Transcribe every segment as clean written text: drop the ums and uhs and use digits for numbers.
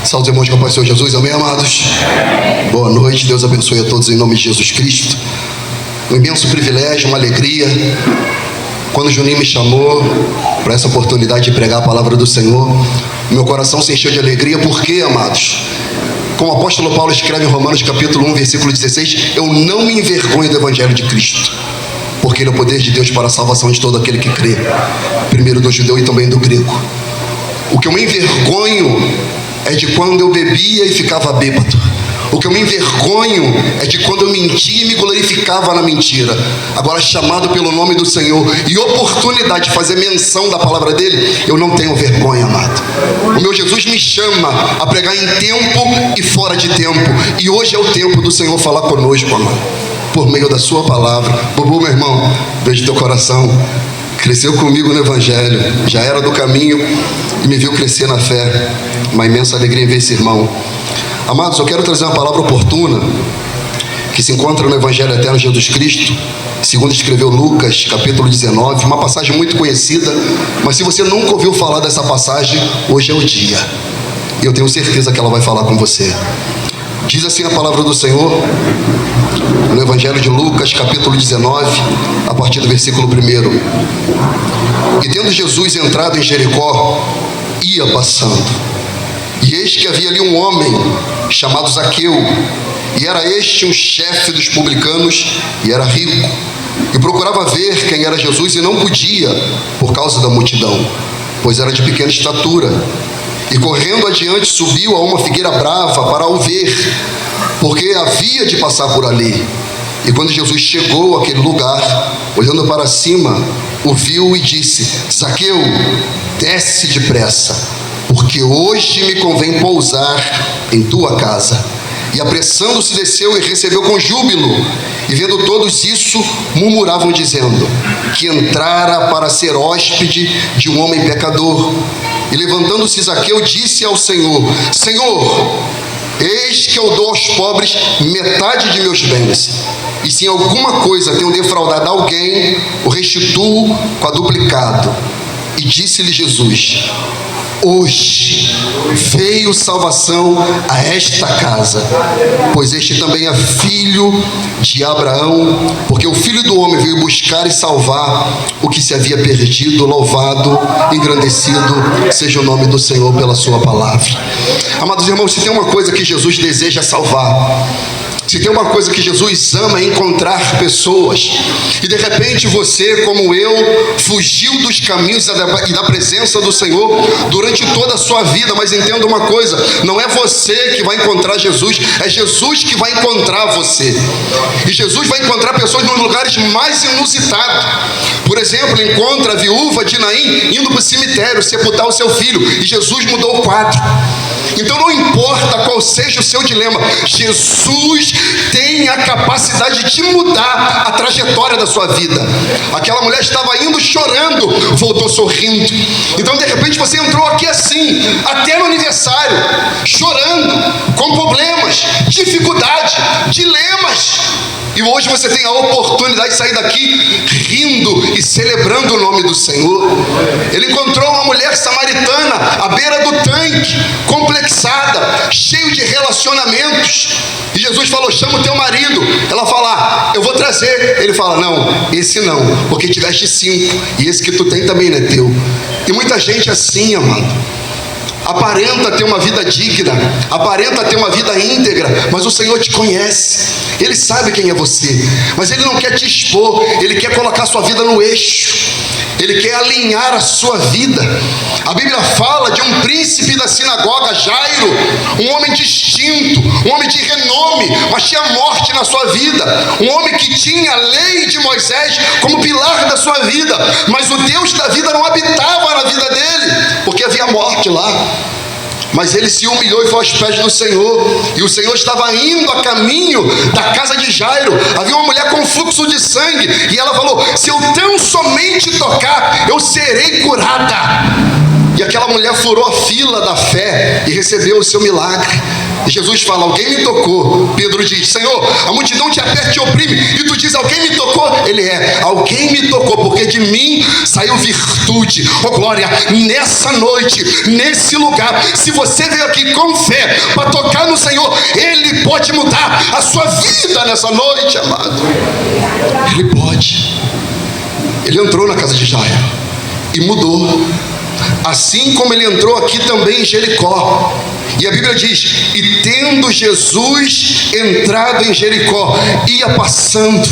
Salve, irmãos, com a paz do Senhor Jesus, amém, amados? Boa noite, Deus abençoe a todos em nome de Jesus Cristo. Um imenso privilégio, uma alegria, quando o Juninho me chamou para essa oportunidade de pregar a palavra do Senhor, meu coração se encheu de alegria, porque, amados, como o apóstolo Paulo escreve em Romanos capítulo 1, versículo 16, eu não me envergonho do evangelho de Cristo, porque ele é o poder de Deus para a salvação de todo aquele que crê, primeiro do judeu e também do grego. O que eu me envergonho é de quando eu bebia e ficava bêbado. O que eu me envergonho é de quando eu mentia e me glorificava na mentira. Agora, chamado pelo nome do Senhor e oportunidade de fazer menção da palavra dele, eu não tenho vergonha, amado. O meu Jesus me chama a pregar em tempo e fora de tempo, e hoje é o tempo do Senhor falar conosco, amado, por meio da sua palavra. Bubu, meu irmão, vejo teu coração. Cresceu comigo no evangelho, já era do caminho e me viu crescer na fé. Uma imensa alegria em ver esse irmão. Amados, eu quero trazer uma palavra oportuna que se encontra no Evangelho Eterno de Jesus Cristo, segundo escreveu Lucas, capítulo 19, uma passagem muito conhecida, mas se você nunca ouviu falar dessa passagem, hoje é o dia. E eu tenho certeza que ela vai falar com você. Diz assim a palavra do Senhor, no Evangelho de Lucas, capítulo 19, a partir do versículo 1. E tendo Jesus entrado em Jericó, ia passando. E eis que havia ali um homem chamado Zaqueu, e era este um chefe dos publicanos, e era rico, e procurava ver quem era Jesus, e não podia, por causa da multidão, pois era de pequena estatura. E correndo adiante subiu a uma figueira brava para o ver, porque havia de passar por ali. E quando Jesus chegou àquele lugar, olhando para cima, o viu e disse: Zaqueu, desce depressa, porque hoje me convém pousar em tua casa. E apressando-se desceu e recebeu com júbilo. E vendo todos isso, murmuravam dizendo que entrara para ser hóspede de um homem pecador. E levantando-se Zaqueu, disse ao Senhor: Senhor, eis que eu dou aos pobres metade de meus bens, e se em alguma coisa tenho defraudado alguém, o restituo quadruplicado. E disse-lhe Jesus: hoje veio salvação a esta casa, pois este também é filho de Abraão, porque o Filho do Homem veio buscar e salvar o que se havia perdido. Louvado, engrandecido seja o nome do Senhor pela sua palavra. Amados irmãos, se tem uma coisa que Jesus deseja salvar, se tem uma coisa que Jesus ama, é encontrar pessoas. E de repente você, como eu, fugiu dos caminhos e da presença do Senhor durante toda a sua vida. Mas entenda uma coisa, não é você que vai encontrar Jesus, é Jesus que vai encontrar você. E Jesus vai encontrar pessoas nos lugares mais inusitados. Por exemplo, encontra a viúva de Naim indo para o cemitério sepultar o seu filho, e Jesus mudou o quadro. Então não importa qual seja o seu dilema, Jesus tem a capacidade de mudar a trajetória da sua vida. Aquela mulher estava indo chorando, voltou sorrindo. Então de repente você entrou aqui assim, até no aniversário, chorando, com problemas, dificuldade, dilemas. E hoje você tem a oportunidade de sair daqui rindo e celebrando o nome do Senhor. Ele encontrou uma mulher samaritana à beira do tanque, complexada, cheio de relacionamentos. E Jesus falou: chama o teu marido. Ela fala: eu vou trazer. Ele fala: não, esse não, porque tiveste 5, e esse que tu tem também não é teu. E muita gente assim, amado, aparenta ter uma vida digna, aparenta ter uma vida íntegra, mas o Senhor te conhece, Ele sabe quem é você, mas Ele não quer te expor, Ele quer colocar a sua vida no eixo, Ele quer alinhar a sua vida. A Bíblia fala de um príncipe da sinagoga, Jairo, um homem distinto, um homem de renome, mas tinha morte na sua vida, um homem que tinha a lei de Moisés como pilar da sua vida, mas o Deus da vida não habitava na vida dele, porque havia morte lá. Mas ele se humilhou e foi aos pés do Senhor, e o Senhor estava indo a caminho da casa de Jairo. Havia uma mulher com fluxo de sangue, e ela falou: se eu tão somente tocar, eu serei curada. E aquela mulher furou a fila da fé e recebeu o seu milagre. E Jesus fala: alguém me tocou. Pedro diz: Senhor, a multidão te aperta e te oprime, e tu diz: alguém me tocou. Ele alguém me tocou, porque de mim saiu virtude. Oh glória, nessa noite, nesse lugar, se você veio aqui com fé para tocar no Senhor, Ele pode mudar a sua vida nessa noite, amado. Ele pode. Ele entrou na casa de Jairo e mudou, assim como ele entrou aqui também em Jericó. E a Bíblia diz: e tendo Jesus entrado em Jericó, ia passando.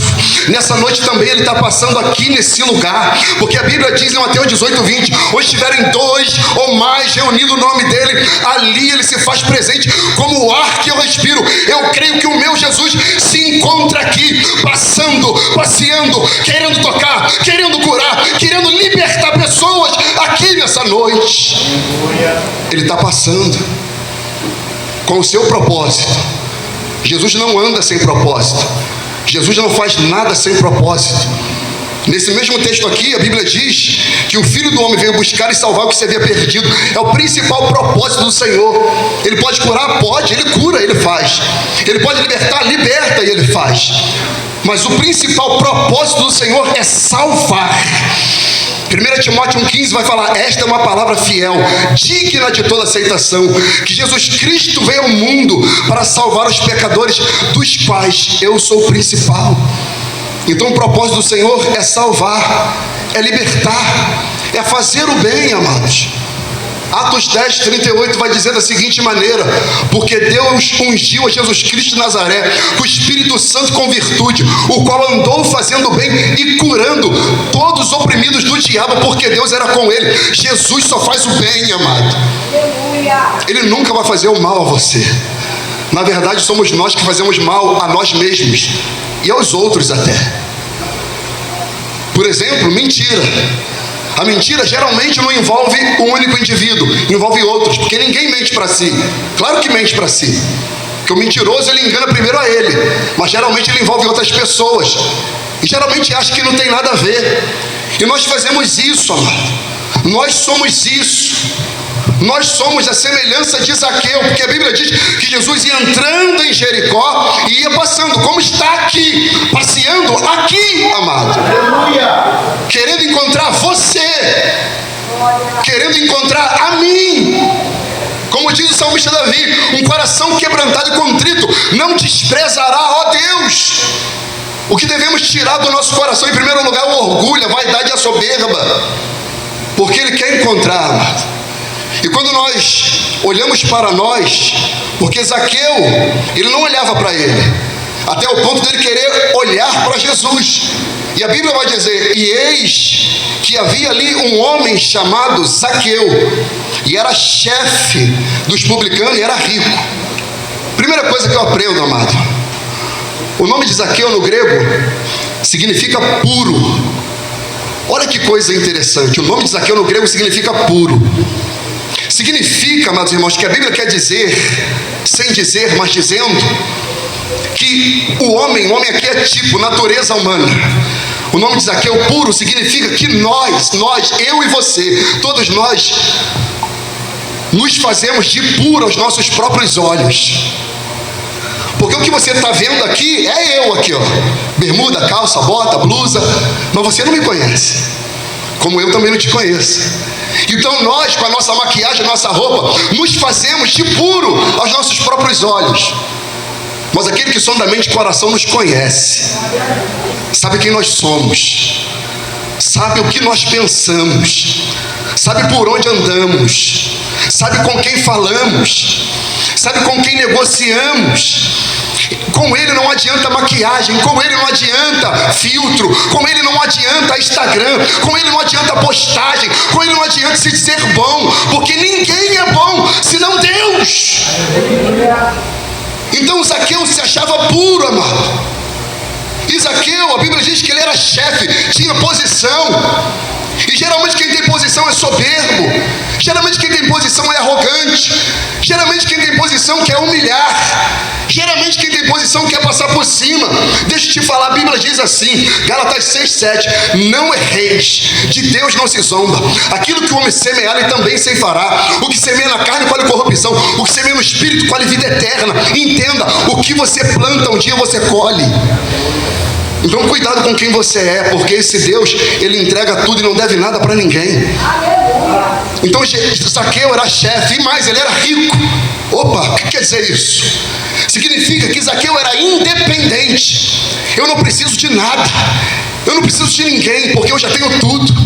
Nessa noite também ele está passando aqui nesse lugar, porque a Bíblia diz em Mateus 18:20: onde estiverem dois ou mais reunidos no nome dele, ali ele se faz presente, como o ar que eu respiro. Eu creio que o meu Jesus se encontra aqui, passando, passeando, querendo tocar, querendo curar, querendo libertar pessoas aqui nessa noite. Ele está passando com o seu propósito. Jesus não anda sem propósito. Jesus não faz nada sem propósito. Nesse mesmo texto aqui, a Bíblia diz que o Filho do Homem veio buscar e salvar o que se havia perdido. É o principal propósito do Senhor. Ele pode curar? Pode. Ele cura, Ele faz. Ele pode libertar? Liberta, e Ele faz. Mas o principal propósito do Senhor é salvar. 1 Timóteo 1,15 vai falar: esta é uma palavra fiel, digna de toda aceitação, que Jesus Cristo veio ao mundo para salvar os pecadores, dos quais eu sou o principal. Então o propósito do Senhor é salvar, é libertar, é fazer o bem, amados. Atos 10:38 vai dizer da seguinte maneira: porque Deus ungiu a Jesus Cristo de Nazaré com o Espírito Santo com virtude, o qual andou fazendo bem e curando todos os oprimidos do diabo, porque Deus era com ele. Jesus só faz o bem, amado. Ele nunca vai fazer o mal a você. Na verdade, somos nós que fazemos mal a nós mesmos e aos outros até. Por exemplo, mentira. A mentira geralmente não envolve um único indivíduo, envolve outros, porque ninguém mente para si. Claro que mente para si, porque o mentiroso ele engana primeiro a ele, mas geralmente ele envolve outras pessoas, e geralmente acha que não tem nada a ver. E nós fazemos isso, amado. Nós somos isso. Nós somos a semelhança de Zaqueu, porque a Bíblia diz que Jesus ia entrando em Jericó e ia passando, como está aqui, passeando aqui, amado. Querendo encontrar você, querendo encontrar a mim. Como diz o salmista Davi: um coração quebrantado e contrito não desprezará, ó Deus. O que devemos tirar do nosso coração, em primeiro lugar, é o orgulho, a vaidade e a soberba, porque Ele quer encontrar, amado. E quando nós olhamos para nós, porque Zaqueu, ele não olhava para ele, até o ponto dele querer olhar para Jesus. E a Bíblia vai dizer: e eis que havia ali um homem chamado Zaqueu, e era chefe dos publicanos e era rico. Primeira coisa que eu aprendo, amado: o nome de Zaqueu no grego significa puro. Olha que coisa interessante, o nome de Zaqueu no grego significa puro. Significa, amados irmãos, que a Bíblia quer dizer, sem dizer, mas dizendo, que o homem aqui é tipo, natureza humana. O nome de Zaqueu puro significa que nós, eu e você, todos nós, nos fazemos de puro aos nossos próprios olhos. Porque o que você está vendo aqui é eu aqui, ó, bermuda, calça, bota, blusa, mas você não me conhece, como eu também não te conheço. Então nós, com a nossa maquiagem, a nossa roupa, nos fazemos de puro aos nossos próprios olhos. Mas aquele que sondamente de coração nos conhece, sabe quem nós somos, sabe o que nós pensamos, sabe por onde andamos, sabe com quem falamos, sabe com quem negociamos. Com Ele não adianta maquiagem, com Ele não adianta filtro, com Ele não adianta Instagram, com Ele não adianta postagem, com Ele não adianta se dizer bom, porque ninguém é bom senão Deus. Então Zaqueu se achava puro, amado. E Zaqueu, a Bíblia diz que ele era chefe, tinha posição. E geralmente quem tem posição é soberbo, geralmente quem tem posição é arrogante, geralmente quem tem posição quer humilhar, geralmente quem tem posição quer passar por cima. Deixa eu te falar, a Bíblia diz assim, Gálatas 6:7: não erreis, de Deus não se zomba. Aquilo que o homem semear, ele também ceifará. O que semeia na carne colhe corrupção, provisão. O que semeia no Espírito colhe vida eterna. Entenda, o que você planta, um dia você colhe. Então cuidado com quem você é, porque esse Deus, ele entrega tudo e não deve nada para ninguém. Então Zaqueu era chefe, e mais, ele era rico. Opa, o que quer dizer isso? Significa que Zaqueu era independente. Eu não preciso de nada, eu não preciso de ninguém, porque eu já tenho tudo.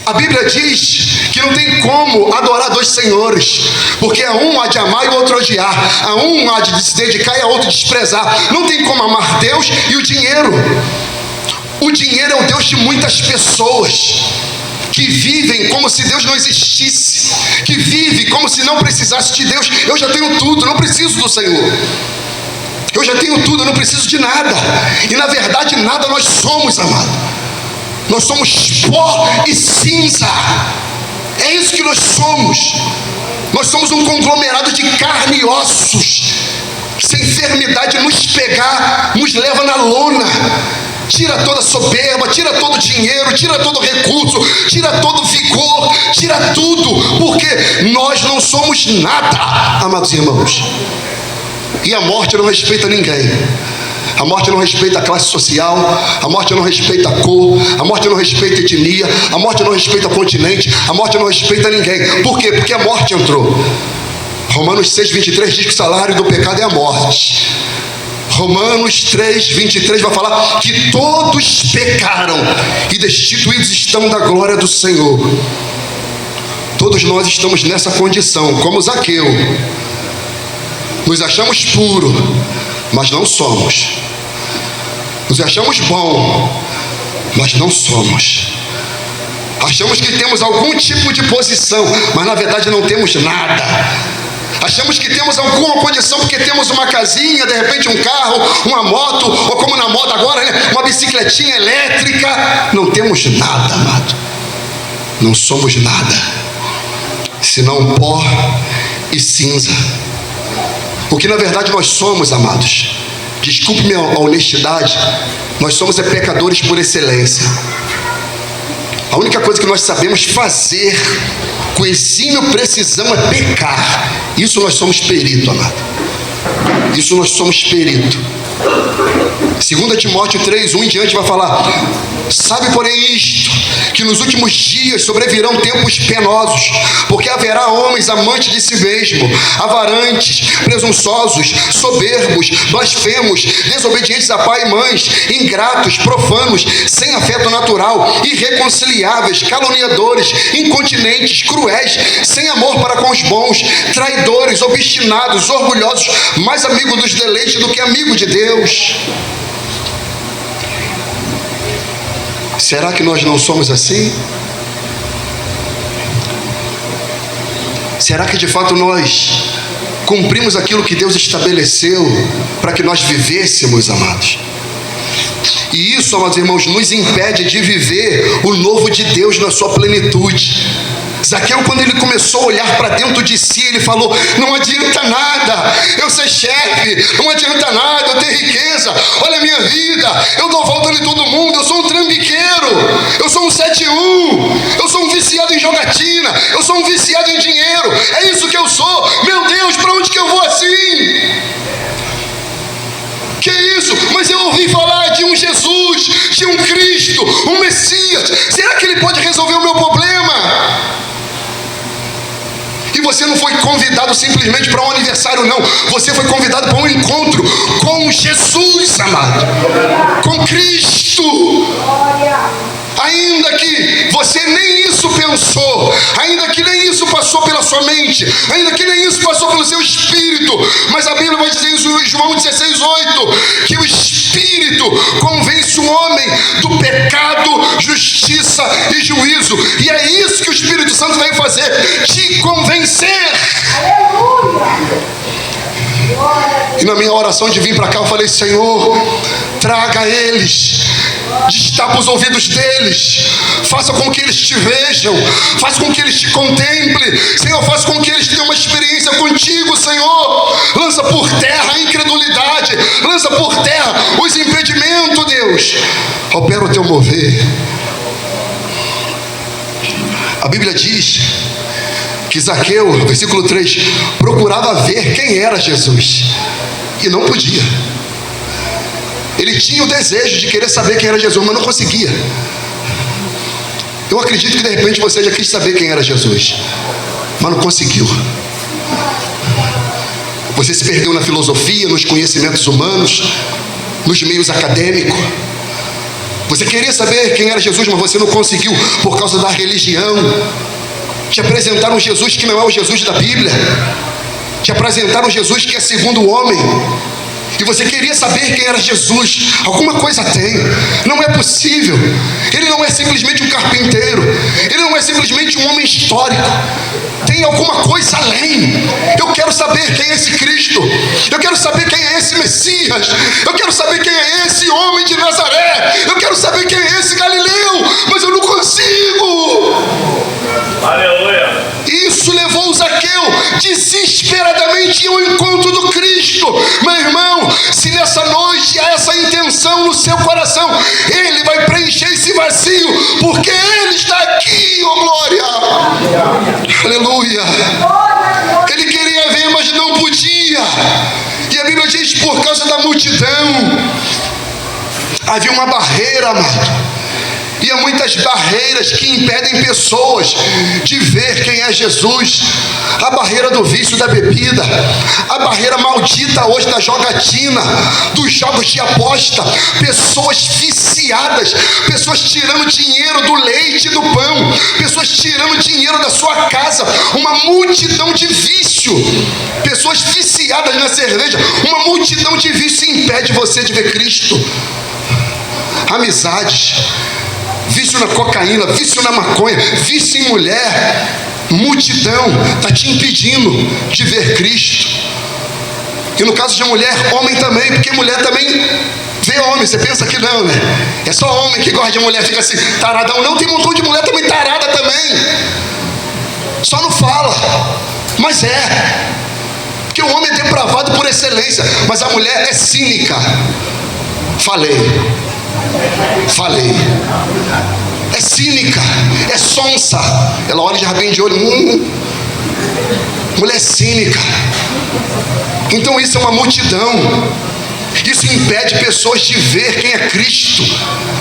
A Bíblia diz que não tem como adorar dois senhores, porque a um há de amar e o outro odiar, a um há de se dedicar e a outro desprezar. Não tem como amar Deus e o dinheiro. O dinheiro é o Deus de muitas pessoas que vivem como se Deus não existisse, que vivem como se não precisasse de Deus. Eu já tenho tudo, não preciso do Senhor. Eu já tenho tudo, eu não preciso de nada. E na verdade nada nós somos, amado. Nós somos pó e cinza. É isso que nós somos. Nós somos um conglomerado de carne e ossos. Se a enfermidade nos pegar, nos leva na lona. Tira toda a soberba, tira todo o dinheiro, tira todo o recurso, tira todo o vigor, tira tudo, porque nós não somos nada, amados irmãos. E a morte não respeita ninguém. A morte não respeita a classe social, a morte não respeita a cor, a morte não respeita a etnia, a morte não respeita o continente, a morte não respeita ninguém. Por quê? Porque a morte entrou. Romanos 6,23 diz que o salário do pecado é a morte. Romanos 3,23 vai falar que todos pecaram e destituídos estão da glória do Senhor. Todos nós estamos nessa condição, como Zaqueu. Nos achamos puros, mas não somos. Nos achamos bom, mas não somos. Achamos que temos algum tipo de posição, mas na verdade não temos nada. Achamos que temos alguma condição porque temos uma casinha, de repente um carro, uma moto, ou como na moda agora, né? Uma bicicletinha elétrica. Não temos nada, amado. Não somos nada, senão pó e cinza. O que na verdade nós somos, amados, desculpe-me a honestidade, nós somos pecadores por excelência. A única coisa que nós sabemos fazer com exímio precisão é pecar. Isso nós somos perito, amado. Isso nós somos perito. 2 Timóteo 3:1 em diante vai falar: sabe, porém, isto, que nos últimos dias sobrevirão tempos penosos, porque haverá homens amantes de si mesmo, avarantes, presunçosos, soberbos, blasfemos, desobedientes a pai e mães, ingratos, profanos, sem afeto natural, irreconciliáveis, caluniadores, incontinentes, cruéis, sem amor para com os bons, traidores, obstinados, orgulhosos, mais amigos dos deleites do que amigo de Deus. Será que nós não somos assim? Será que de fato nós cumprimos aquilo que Deus estabeleceu para que nós vivêssemos, amados? E isso, amados irmãos, nos impede de viver o novo de Deus na sua plenitude. Zaqueu, quando ele começou a olhar para dentro de si, ele falou: não adianta nada eu ser chefe, não adianta nada eu ter riqueza, olha a minha vida, eu dou volta em todo mundo, eu sou um trambiqueiro, eu sou um 7-1, eu sou um viciado em jogatina, eu sou um viciado em dinheiro, é isso que eu sou. Meu Deus, para onde que eu vou assim? Que isso? Mas eu ouvi falar de um Jesus, de um Cristo, um Messias. Será que ele pode resolver o meu problema? E você não foi convidado simplesmente para um aniversário, não. Você foi convidado para um encontro com Jesus, amado. Com Cristo. Ainda que você nem isso pensou, ainda que nem isso passou pela sua mente, ainda que nem isso passou pelo seu espírito, mas a Bíblia vai dizer em João 16:8 que o Espírito convence o homem do pecado, justiça e juízo. E é isso que o Espírito Santo veio fazer, te convencer. E na minha oração de vir para cá eu falei: Senhor, traga eles, destapa os ouvidos deles, faça com que eles te vejam, faça com que eles te contemplem, Senhor, faça com que eles tenham uma experiência contigo, Senhor. Lança por terra a incredulidade, lança por terra os impedimentos, Deus. Opera o teu mover. A Bíblia diz que Zaqueu, versículo 3, procurava ver quem era Jesus e não podia. Ele tinha o desejo de querer saber quem era Jesus, mas não conseguia. Eu acredito que de repente você já quis saber quem era Jesus, mas não conseguiu. Você se perdeu na filosofia, nos conhecimentos humanos, nos meios acadêmicos. Você queria saber quem era Jesus, mas você não conseguiu por causa da religião. Te apresentaram um Jesus que não é o Jesus da Bíblia. Te apresentaram um Jesus que é segundo o homem. E você queria saber quem era Jesus. Alguma coisa tem. Não é possível. Ele não é simplesmente um carpinteiro. Ele não é simplesmente um homem histórico. Tem alguma coisa além. Eu quero saber quem é esse Cristo. Eu quero saber quem é esse Messias. Eu quero saber quem é esse homem de Nazaré. Eu quero saber quem é esse Galileu. Mas eu não consigo. Aleluia. Isso levou o Zaqueu desesperadamente ao encontro do Cristo. Meu irmão, se nessa noite há essa intenção no seu coração, Ele vai preencher esse vazio, porque Ele está aqui, oh glória. Aleluia. Ele queria ver, mas não podia. E a Bíblia diz, por causa da multidão, havia uma barreira, amado. E há muitas barreiras que impedem pessoas de ver quem é Jesus. A barreira do vício da bebida, a barreira maldita hoje da jogatina, dos jogos de aposta, pessoas viciadas, pessoas tirando dinheiro do leite e do pão, pessoas tirando dinheiro da sua casa, uma multidão de vício, pessoas viciadas na cerveja, uma multidão de vício impede você de ver Cristo. Amizades, vício na cocaína, vício na maconha, vício em mulher, multidão está te impedindo de ver Cristo. E no caso de mulher, homem também, porque mulher também vê homem. Você pensa que não, né? É só homem que gosta de mulher, fica assim, taradão. Não, tem um montão de mulher também tarada também. Só não fala, mas é. Porque o homem é depravado por excelência, mas a mulher é cínica. Falei. É cínica, é sonsa. Ela olha de rabinho de olho. Mulher cínica. Então isso é uma multidão. Isso impede pessoas de ver quem é Cristo.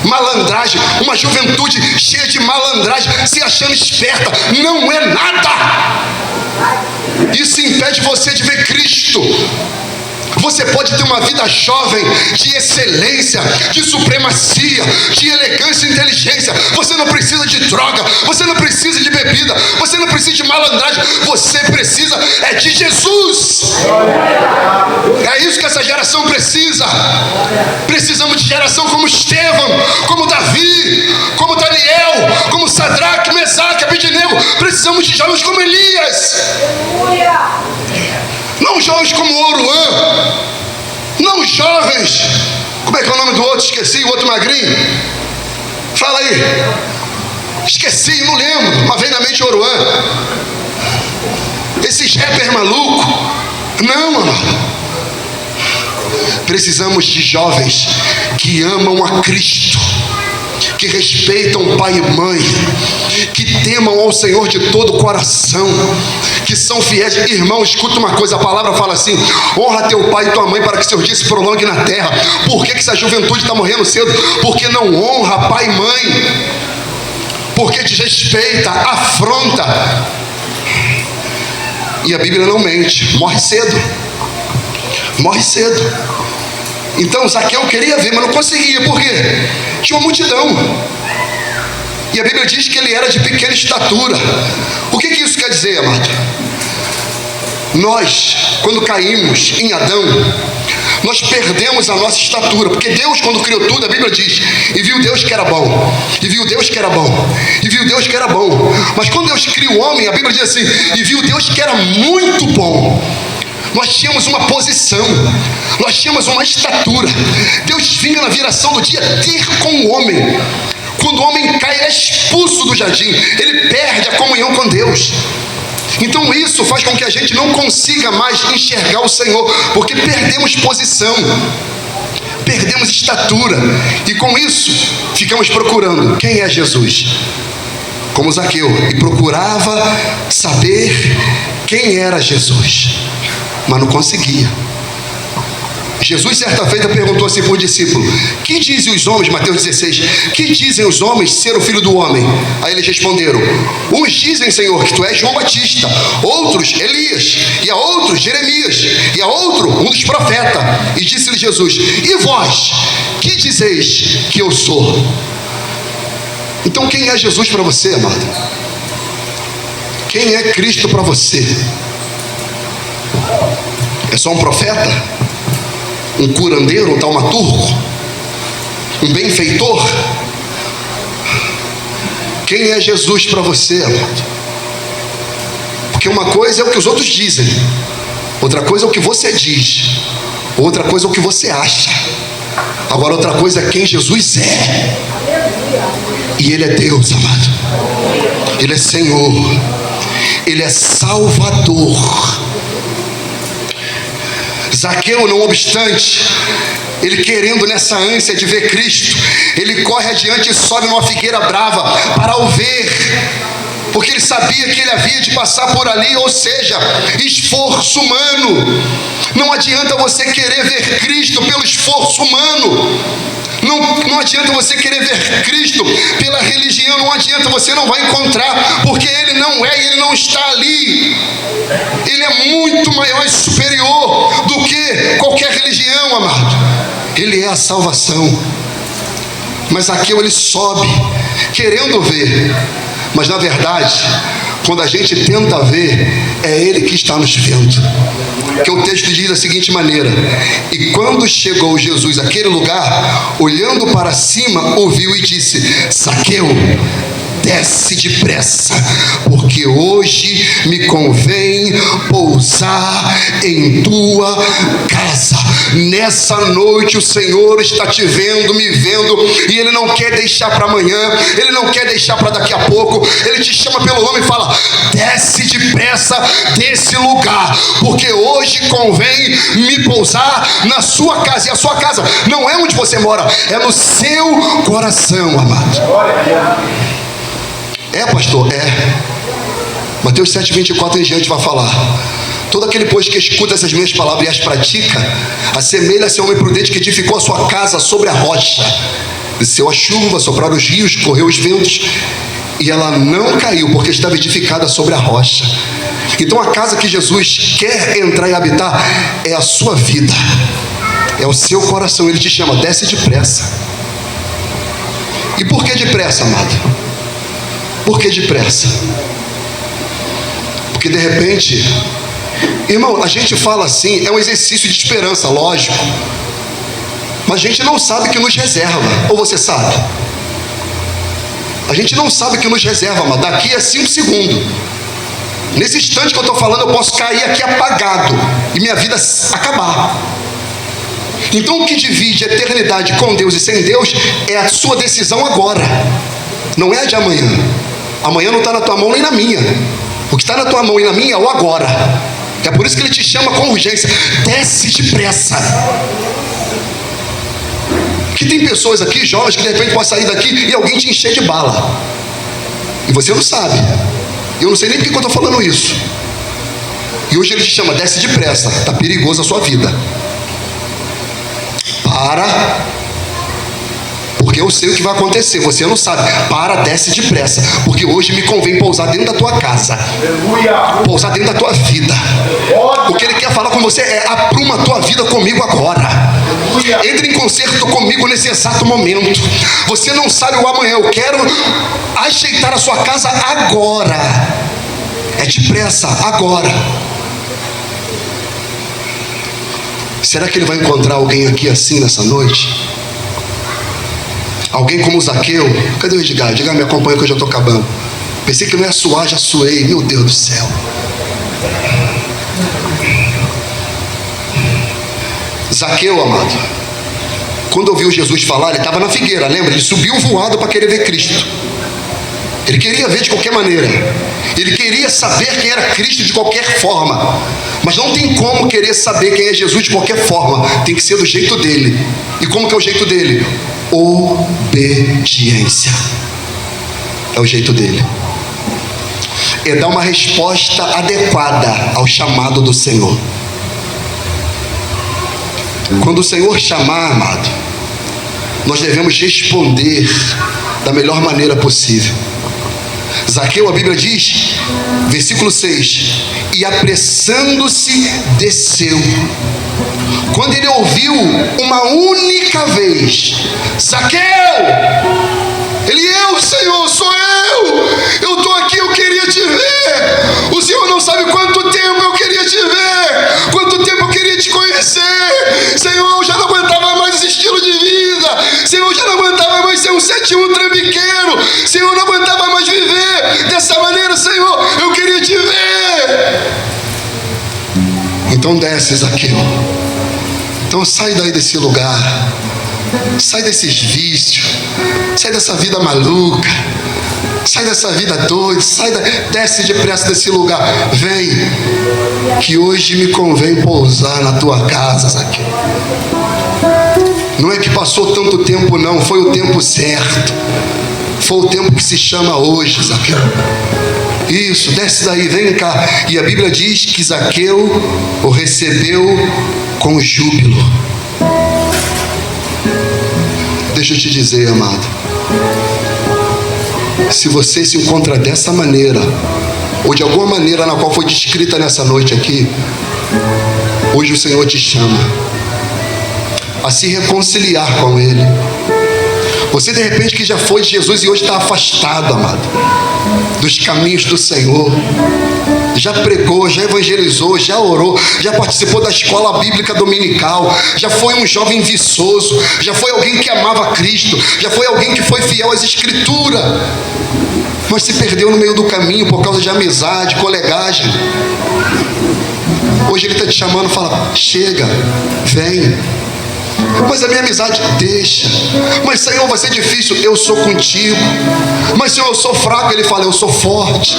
Malandragem, uma juventude cheia de malandragem, se achando esperta, não é nada. Isso impede você de ver Cristo. Você pode ter uma vida jovem, de excelência, de supremacia, de elegância e inteligência. Você não precisa de droga, você não precisa de bebida, você não precisa de malandragem. Você precisa de Jesus. É isso que essa geração precisa. Precisamos de geração como Estevão, como Davi, como Daniel, como Sadraque, Mesaque, Abednego. Precisamos de jovens como Elias. Não jovens como Oruã. Não jovens. Como é que é o nome do outro? Esqueci, o outro magrinho. Fala aí. Esqueci, não lembro. Mas vem na mente Oruã. Esses rappers malucos. Não, mano. Precisamos de jovens que amam a Cristo, que respeitam pai e mãe, que temam ao Senhor de todo o coração, que são fiéis. Irmão, escuta uma coisa, a palavra fala assim: honra teu pai e tua mãe para que seus dias se prolonguem na terra. Por que essa juventude está morrendo cedo? Porque não honra pai e mãe, porque desrespeita, afronta. E a Bíblia não mente, morre cedo. Morre cedo. Então Zaqueu queria ver, mas não conseguia. Por quê? Tinha uma multidão. E a Bíblia diz que ele era de pequena estatura. O que isso quer dizer, amado? Nós, quando caímos em Adão, nós perdemos a nossa estatura. Porque Deus, quando criou tudo, a Bíblia diz: e viu Deus que era bom, e viu Deus que era bom, e viu Deus que era bom. Mas quando Deus cria o homem, a Bíblia diz assim: e viu Deus que era muito bom. Nós tínhamos uma posição, nós tínhamos uma estatura. Deus vinha na viração do dia ter com o homem. Quando o homem cai, ele é expulso do jardim, ele perde a comunhão com Deus. Então isso faz com que a gente não consiga mais enxergar o Senhor, porque perdemos posição, perdemos estatura, e com isso ficamos procurando quem é Jesus. como Zaqueu, e procurava saber quem era Jesus, mas não conseguia. Jesus certa feita perguntou assim para o discípulo: que dizem os homens, Mateus 16, que dizem os homens ser o filho do homem? Aí eles responderam: uns dizem, Senhor, que tu és João Batista, outros Elias, e a outros Jeremias, e a outro um dos profetas. E disse-lhe Jesus: e vós, que dizeis que eu sou? Então quem é Jesus para você, amado? Quem é Cristo para você? É só um profeta? Um curandeiro, um taumaturgo? Um benfeitor? Quem é Jesus para você, amado? Porque uma coisa é o que os outros dizem, outra coisa é o que você diz, outra coisa é o que você acha. Agora outra coisa é quem Jesus é. E Ele é Deus, amado. Ele é Senhor. Ele é Salvador. Zaqueu, não obstante, ele querendo nessa ânsia de ver Cristo, ele corre adiante e sobe numa figueira brava para o ver, porque ele sabia que ele havia de passar por ali, ou seja, esforço humano. Não adianta você querer ver Cristo pelo esforço humano. Não adianta você querer ver Cristo pela religião. Não adianta, você não vai encontrar, porque Ele não é e Ele não está ali. Ele é muito maior e superior do que qualquer religião, amado. Ele é a salvação. Mas Zaqueu, ele sobe querendo ver, mas na verdade, quando a gente tenta ver, é Ele que está nos vendo. Que o texto diz da seguinte maneira: e quando chegou Jesus àquele lugar, olhando para cima, ouviu e disse: Zaqueu, desce depressa, porque hoje me convém pousar em tua casa. Nessa noite o Senhor está te vendo, me vendo, e Ele não quer deixar para amanhã, Ele não quer deixar para daqui a pouco. Ele te chama pelo nome e fala: desce depressa desse lugar, porque hoje convém me pousar na sua casa. E a sua casa não é onde você mora, é no seu coração, amado. É, pastor? É. Mateus 7:24 em diante vai falar: todo aquele, pois, que escuta essas minhas palavras e as pratica, assemelha-se a um homem prudente que edificou a sua casa sobre a rocha. Desceu a chuva, sopraram os rios, correu os ventos, e ela não caiu, porque estava edificada sobre a rocha. Então a casa que Jesus quer entrar e habitar é a sua vida, é o seu coração. Ele te chama: desce depressa. E por que depressa, amado? Por que depressa? Porque de repente, irmão, a gente fala assim, é um exercício de esperança, lógico, mas a gente não sabe o que nos reserva. Ou você sabe? A gente não sabe o que nos reserva, mas daqui a 5 segundos, nesse instante que eu estou falando, eu posso cair aqui apagado e minha vida acabar. Então o que divide a eternidade com Deus e sem Deus é a sua decisão agora, não é a de amanhã. Amanhã não está na tua mão nem na minha. O que está na tua mão e na minha é o agora. É por isso que Ele te chama com urgência: desce depressa. Que tem pessoas aqui, jovens, que de repente podem sair daqui e alguém te encher de bala, e você não sabe. Eu não sei nem porque eu estou falando isso. E hoje Ele te chama: desce depressa, está perigosa a sua vida. Para, porque eu sei o que vai acontecer, você não sabe. Para, desce depressa, porque hoje me convém pousar dentro da tua casa, pousar dentro da tua vida. O que Ele quer falar com você é: apruma a tua vida comigo agora. Entre em concerto comigo nesse exato momento. Você não sabe o amanhã. Eu quero ajeitar a sua casa agora. É depressa, agora. Será que Ele vai encontrar alguém aqui assim nessa noite? Alguém como Zaqueu? Cadê o Edgar? Edgar, me acompanha que eu já estou acabando. Pensei que não ia suar, já suei. Meu Deus do céu. Zaqueu, amado, quando ouviu Jesus falar, ele estava na figueira, lembra? Ele subiu voado para querer ver Cristo. Ele queria ver de qualquer maneira. Ele queria saber quem era Cristo de qualquer forma. Mas não tem como querer saber quem é Jesus de qualquer forma. Tem que ser do jeito dele. E como que é o jeito dele? Obediência. É o jeito dele. é dar uma resposta adequada ao chamado do Senhor. Quando o Senhor chamar, amado, nós devemos responder da melhor maneira possível. Zaqueu, a Bíblia diz, versículo 6, e apressando-se desceu. Quando ele ouviu uma única vez, Zaqueu, ele, Senhor, sou eu estou aqui, eu queria te ver. O Senhor não sabe quanto tempo eu queria te ver, quanto tempo eu queria te conhecer. Senhor, eu já não aguentava mais esse estilo de vida. Senhor, eu já não aguentava mais ser um 71 trambiqueiro. Senhor, eu não aguentava mais viver dessa maneira. Senhor, eu queria te ver. Então desce, Zaqueu. Então sai daí desse lugar, sai desses vícios, sai dessa vida maluca, sai dessa vida doida, desce depressa desse lugar. Vem, que hoje me convém pousar na tua casa, Zaqueu. Não é que passou tanto tempo não, foi o tempo certo, foi o tempo que se chama hoje, Zaqueu. Isso, desce daí, vem cá. E a Bíblia diz que Zaqueu o recebeu com júbilo. Deixa eu te dizer, amado, se você se encontra dessa maneira, ou de alguma maneira na qual foi descrita nessa noite aqui, hoje o Senhor te chama a se reconciliar com Ele. Você de repente que já foi de Jesus e hoje está afastado, amado, dos caminhos do Senhor, já pregou, já evangelizou, já orou, já participou da escola bíblica dominical, já foi um jovem viçoso, já foi alguém que amava Cristo, já foi alguém que foi fiel às Escrituras, mas se perdeu no meio do caminho por causa de amizade, colegagem. Hoje Ele está te chamando, fala, chega, vem. Mas a minha amizade, deixa. Mas Senhor, vai ser difícil, eu sou contigo. Mas Senhor, eu sou fraco, Ele fala, eu sou forte.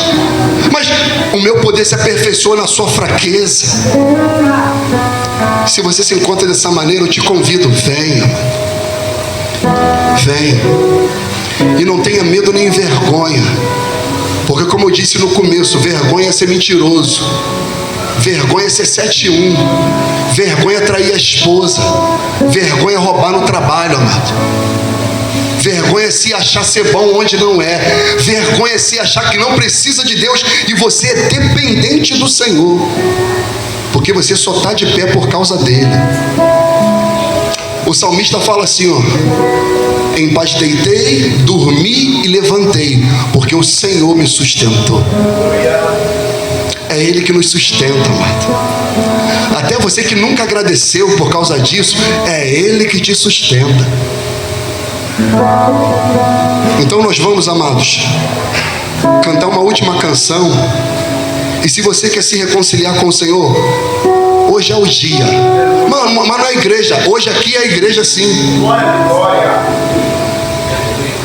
Mas o meu poder se aperfeiçoa na sua fraqueza. Se você se encontra dessa maneira, eu te convido, venha, vem. E não tenha medo nem vergonha, porque como eu disse no começo, vergonha é ser mentiroso, vergonha é ser 71, vergonha é trair a esposa, vergonha é roubar no trabalho, amado. Vergonha é se achar ser bom onde não é. Vergonha é se achar que não precisa de Deus e você é dependente do Senhor, porque você só está de pé por causa dele. O salmista fala assim, ó, em paz deitei, dormi e levantei, porque o Senhor me sustentou. É Ele que nos sustenta, amado. Até você que nunca agradeceu por causa disso, é Ele que te sustenta. Então nós vamos, amados, cantar uma última canção. E se você quer se reconciliar com o Senhor, hoje é o dia. Mas não é a igreja, hoje aqui é a igreja sim.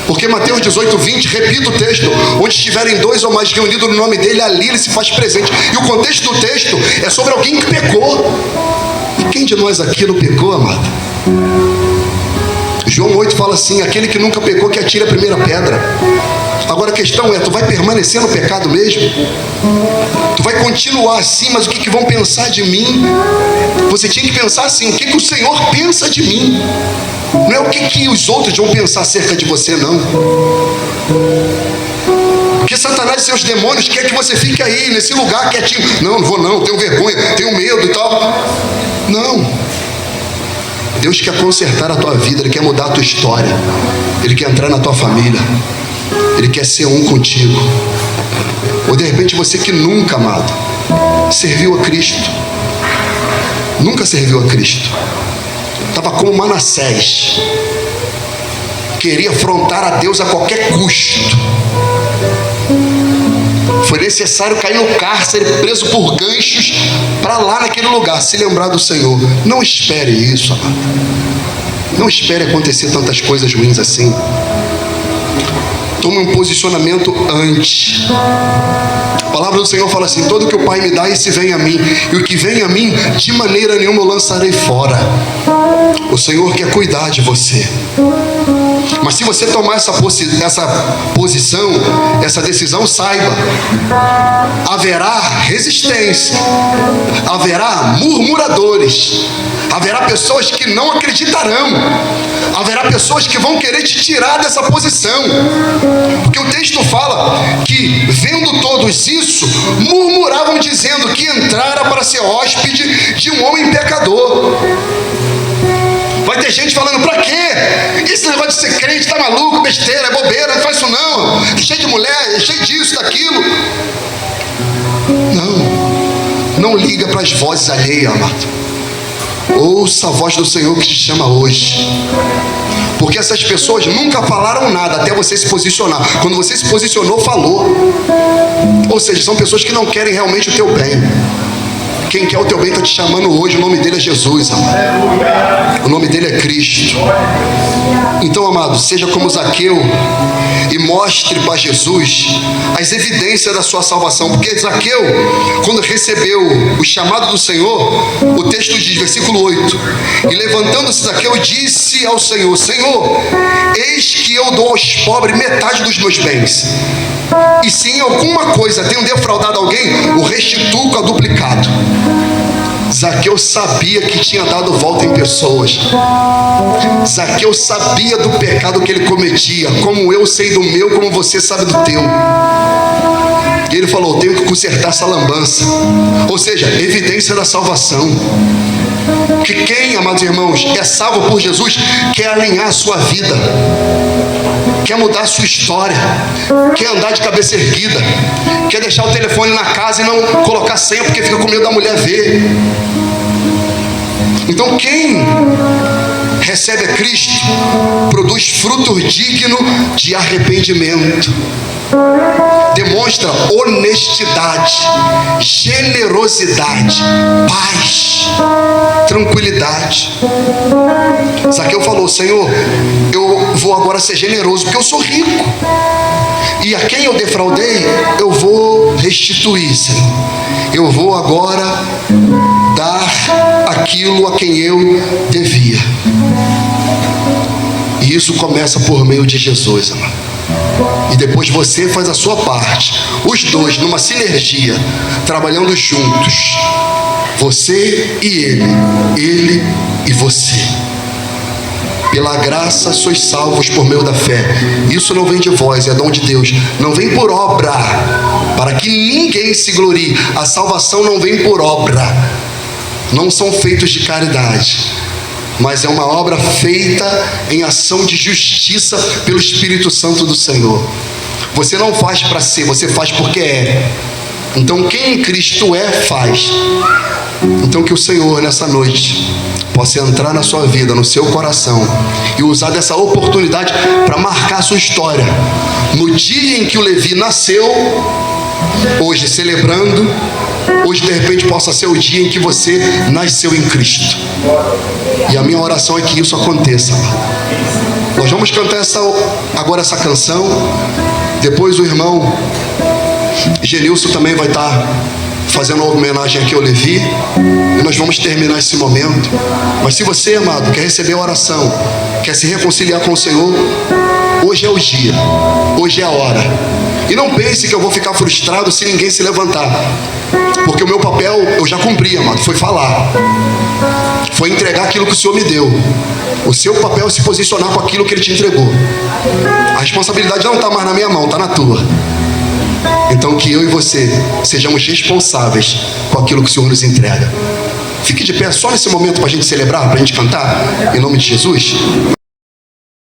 Porque Mateus 18, 20, repita o texto, onde estiverem dois ou mais reunidos no nome dele, ali ele se faz presente. E o contexto do texto é sobre alguém que pecou. E quem de nós aqui não pecou, amado? João 8 fala assim, aquele que nunca pecou que atire a primeira pedra. Agora a questão é, tu vai permanecer no pecado mesmo? Tu vai continuar assim, mas o que vão pensar de mim? Você tinha que pensar assim, o que o Senhor pensa de mim? Não é o que os outros vão pensar acerca de você, não. Porque Satanás e seus demônios quer que você fique aí, nesse lugar quietinho. Não vou não, tenho vergonha, tenho medo e tal. Não. Deus quer consertar a tua vida, Ele quer mudar a tua história, Ele quer entrar na tua família, Ele quer ser um contigo. Ou de repente você que nunca, amado, serviu a Cristo, nunca serviu a Cristo, estava como Manassés, queria afrontar a Deus a qualquer custo. Foi necessário cair no cárcere, preso por ganchos, para lá naquele lugar, se lembrar do Senhor. Não espere isso, amado. Não espere acontecer tantas coisas ruins assim. Tome um posicionamento antes. A palavra do Senhor fala assim, todo que o Pai me dá, esse vem a mim. E o que vem a mim, de maneira nenhuma eu lançarei fora. O Senhor quer cuidar de você. Mas se você tomar essa posição, essa decisão, saiba, haverá resistência, haverá murmuradores, haverá pessoas que não acreditarão, haverá pessoas que vão querer te tirar dessa posição, porque o texto fala que, vendo todos isso, murmuravam dizendo que entrara para ser hóspede de um homem pecador. Vai ter gente falando, pra quê? Esse negócio de ser crente, tá maluco, besteira, é bobeira, não faz isso não. É cheio de mulher, é cheio disso, daquilo. Não liga para as vozes alheias, amado. Ouça a voz do Senhor que te chama hoje. Porque essas pessoas nunca falaram nada até você se posicionar. Quando você se posicionou, falou. Ou seja, são pessoas que não querem realmente o teu bem. Quem quer o teu bem está te chamando hoje. O nome dele é Jesus, amado. O nome dele é Cristo. Então, amado, seja como Zaqueu e mostre para Jesus as evidências da sua salvação. Porque Zaqueu, quando recebeu o chamado do Senhor, o texto diz, versículo 8: e levantando-se Zaqueu, disse ao Senhor: Senhor, eis que eu dou aos pobres metade dos meus bens, e se em alguma coisa tenho defraudado alguém, o restituo quadruplicado. Zaqueu sabia que tinha dado volta em pessoas. Zaqueu sabia do pecado que ele cometia, como eu sei do meu, como você sabe do teu. E ele falou, tenho que consertar essa lambança. Ou seja, evidência da salvação. Que quem, amados irmãos, é salvo por Jesus, quer alinhar a sua vida, quer mudar a sua história, quer andar de cabeça erguida, quer deixar o telefone na casa e não colocar senha porque fica com medo da mulher ver. Então quem recebe a Cristo produz fruto digno de arrependimento, demonstra honestidade, generosidade, paz, tranquilidade. Zaqueu falou, Senhor, eu vou agora ser generoso porque eu sou rico, e a quem eu defraudei eu vou restituir, Senhor. Eu vou agora dar aquilo a quem eu devia. E isso começa por meio de Jesus, amado. E depois você faz a sua parte, os dois numa sinergia, trabalhando juntos, você e ele e você. Pela graça sois salvos por meio da fé. Isso não vem de vós, é dom de Deus. Não vem por obra, para que ninguém se glorie. A salvação não vem por obra. Não são feitos de caridade, mas é uma obra feita em ação de justiça pelo Espírito Santo do Senhor. Você não faz para ser, você faz porque é. Então quem em Cristo é, faz. Então que o Senhor nessa noite possa entrar na sua vida, no seu coração, e usar dessa oportunidade para marcar a sua história. No dia em que o Levi nasceu, hoje celebrando, hoje de repente possa ser o dia em que você nasceu em Cristo. E a minha oração é que isso aconteça. Nós vamos cantar agora essa canção. Depois o irmão Genilson também vai estar fazendo uma homenagem aqui ao Levi, e nós vamos terminar esse momento. Mas se você, amado, quer receber a oração, quer se reconciliar com o Senhor, hoje é o dia, hoje é a hora. E não pense que eu vou ficar frustrado se ninguém se levantar, porque o meu papel eu já cumpri, amado, foi falar, foi entregar aquilo que o Senhor me deu. O seu papel é se posicionar com aquilo que Ele te entregou. A responsabilidade não está mais na minha mão, está na tua. Então que eu e você sejamos responsáveis com aquilo que o Senhor nos entrega. Fique de pé só nesse momento para a gente celebrar, para a gente cantar, em nome de Jesus.